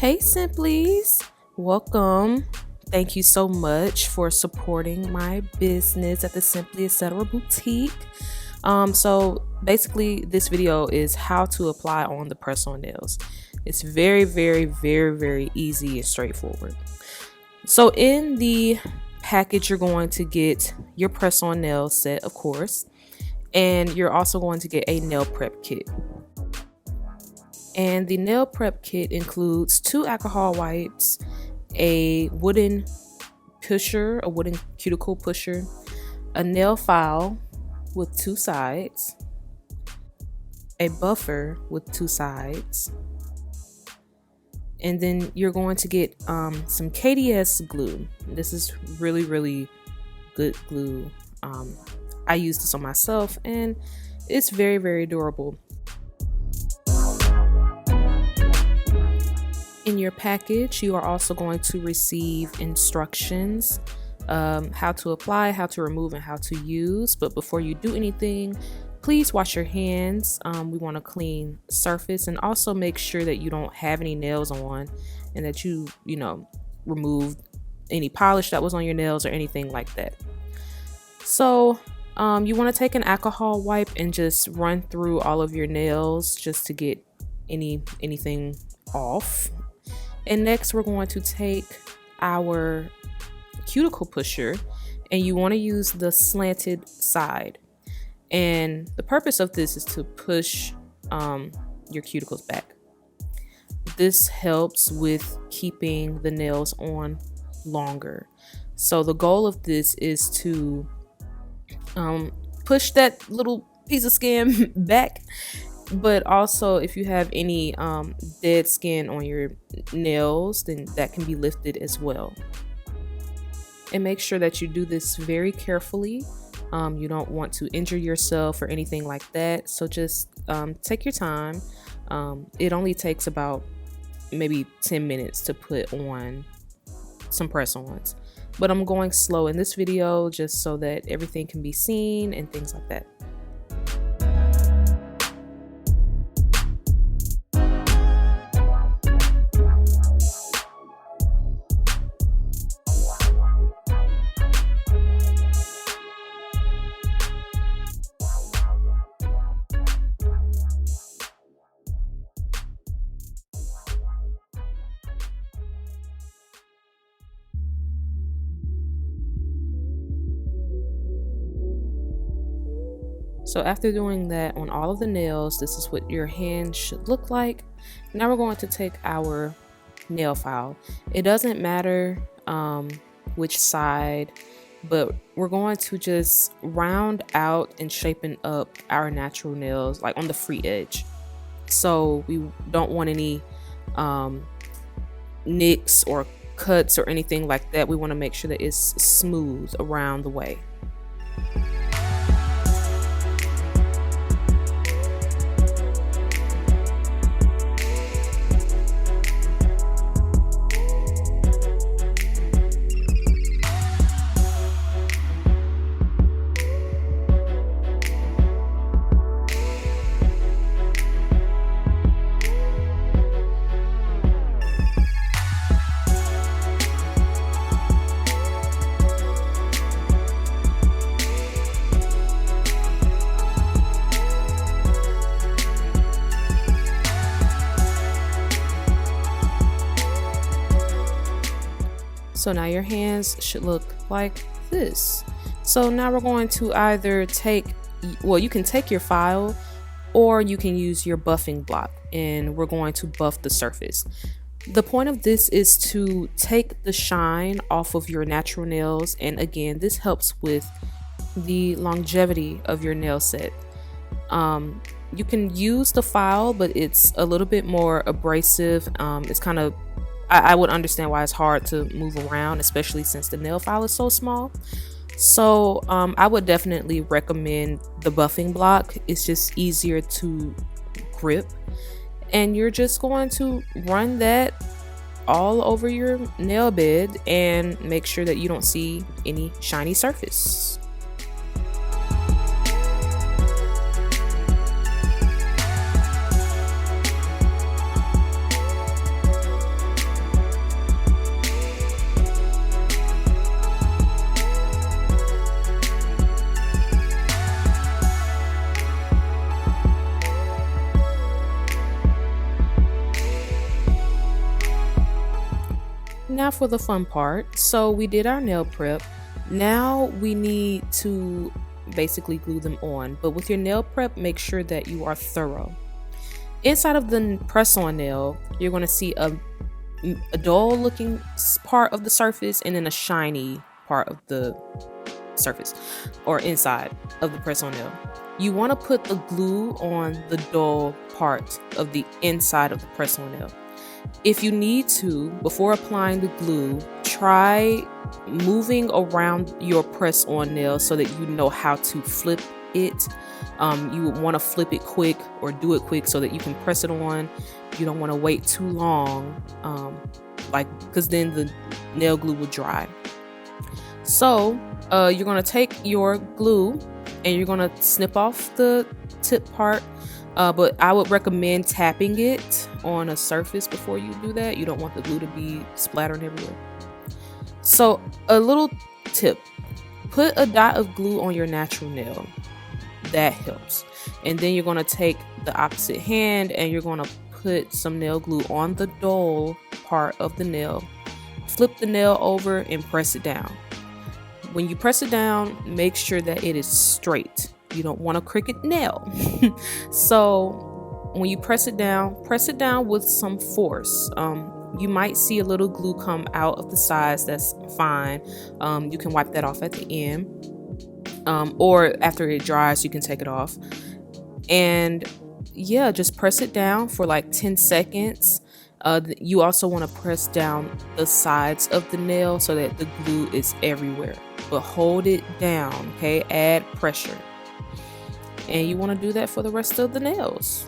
Hey Simplies, welcome. Thank you so much for supporting my business at the SimplyEtc boutique. So basically this video is how to apply on the press-on nails. It's very easy and straightforward. So in the package, you're going to get your press-on nail set, of course, and you're also going to get a nail prep kit. And the nail prep kit includes 2 alcohol wipes, a wooden pusher, a wooden cuticle pusher, a nail file with 2 sides, a buffer with 2 sides, and then you're going to get some KDS glue. This is really good glue. I used this on myself and it's very durable. In your package, you are also going to receive instructions, how to apply, how to remove, and how to use. But before you do anything, please wash your hands. We want a clean surface, and also make sure that you don't have any nails on and that you removed any polish that was on your nails or anything like that. So you want to take an alcohol wipe and just run through all of your nails just to get anything off. And next we're going to take our cuticle pusher, and you want to use the slanted side. And the purpose of this is to push your cuticles back. This helps with keeping the nails on longer. So the goal of this is to push that little piece of skin back. But also, if you have any dead skin on your nails, then that can be lifted as well. And make sure that you do this very carefully. You don't want to injure yourself or anything like that. So just take your time. It only takes about maybe 10 minutes to put on some press-ons. But I'm going slow in this video just so that everything can be seen and things like that. So after doing that on all of the nails, this is what your hand should look like. Now we're going to take our nail file. It doesn't matter which side, but we're going to just round out and shapen up our natural nails, like on the free edge. So we don't want any nicks or cuts or anything like that. We want to make sure that it's smooth around the way. So now your hands should look like this. So now we're going to either you can take your file or you can use your buffing block, and we're going to buff the surface. The point of this is to take the shine off of your natural nails, and again, this helps with the longevity of your nail set. You can use the file, but it's a little bit more abrasive. It's kind of I would understand why it's hard to move around, especially since the nail file is so small. So I would definitely recommend the buffing block. It's just easier to grip, and you're just going to run that all over your nail bed and make sure that you don't see any shiny surface. Now for the fun part. So we did our nail prep. Now we need to basically glue them on. But with your nail prep, make sure that you are thorough. Inside of the press-on nail, you're going to see a dull looking part of the surface and then a shiny part of the surface or inside of the press-on nail. You want to put the glue on the dull part of the inside of the press-on nail. If you need to, before applying the glue, try moving around your press-on nail so that you know how to flip it. You would want to flip it quick or do it quick so that you can press it on. You don't want to wait too long, because then the nail glue will dry. So you're going to take your glue and you're going to snip off the tip part. But I would recommend tapping it on a surface before you do that. You don't want the glue to be splattering everywhere. So a little tip, put a dot of glue on your natural nail. That helps. And then you're going to take the opposite hand and you're going to put some nail glue on the dull part of the nail. Flip the nail over and press it down. When you press it down, make sure that it is straight. You don't want a crooked nail. So when you press it down with some force. You might see a little glue come out of the sides. That's fine. You can wipe that off at the end. Or after it dries, you can take it off. And yeah, just press it down for like 10 seconds. You also want to press down the sides of the nail so that the glue is everywhere. But hold it down, okay? Add pressure. And you want to do that for the rest of the nails.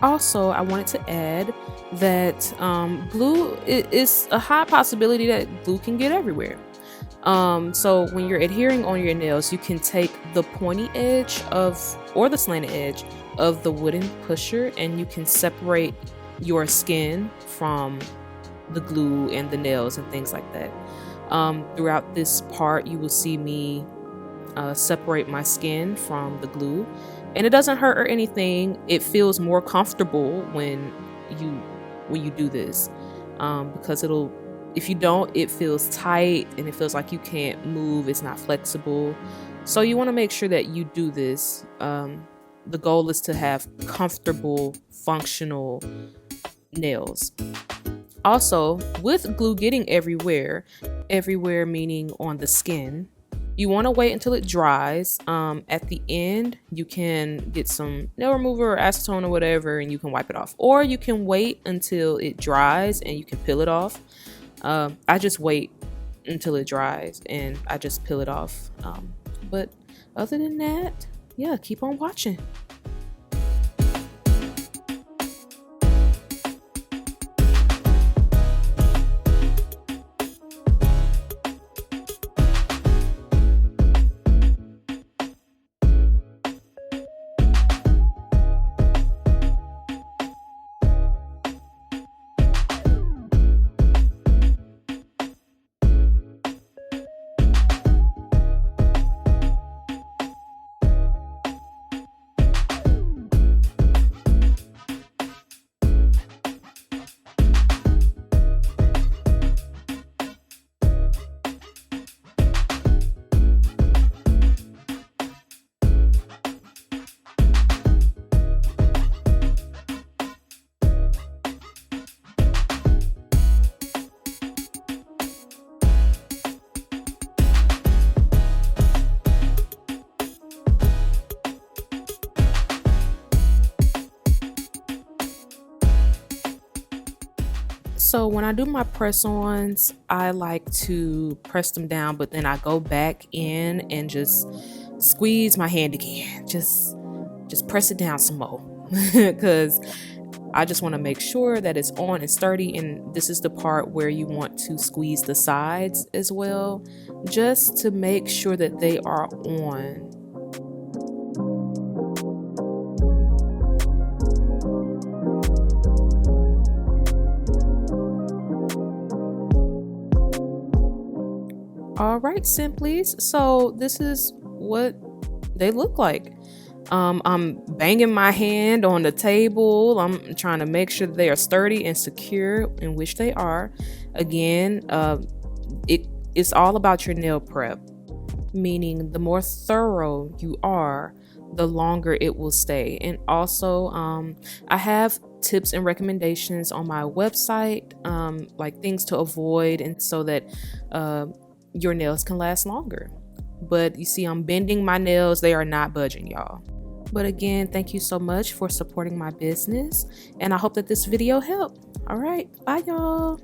Also, I wanted to add that glue is a high possibility that glue can get everywhere. So when you're adhering on your nails, you can take the pointy edge or the slanted edge of the wooden pusher and you can separate your skin from the glue and the nails and things like that. Throughout this part, you will see me separate my skin from the glue, and it doesn't hurt or anything. It feels more comfortable when you do this, because if you don't, it feels tight and it feels like you can't move. It's not flexible. So you want to make sure that you do this. The goal is to have comfortable, functional nails. Also, with glue getting everywhere meaning on the skin, you want to wait until it dries. At the end, you can get some nail remover or acetone or whatever and you can wipe it off. Or you can wait until it dries and you can peel it off. I just wait until it dries and I just peel it off. But other than that, yeah, keep on watching. So when I do my press-ons, I like to press them down, but then I go back in and just squeeze my hand again. Just press it down some more because I just want to make sure that it's on and sturdy. And this is the part where you want to squeeze the sides as well, just to make sure that they are on. All right, Simplies. So this is what they look like. I'm banging my hand on the table. I'm trying to make sure they are sturdy and secure, in which they are. Again, it's all about your nail prep, meaning the more thorough you are, the longer it will stay. And also, I have tips and recommendations on my website, like things to avoid, and so that your nails can last longer. But you see, I'm bending my nails, they are not budging, y'all. But again, thank you so much for supporting my business, and I hope that this video helped. All right, bye y'all.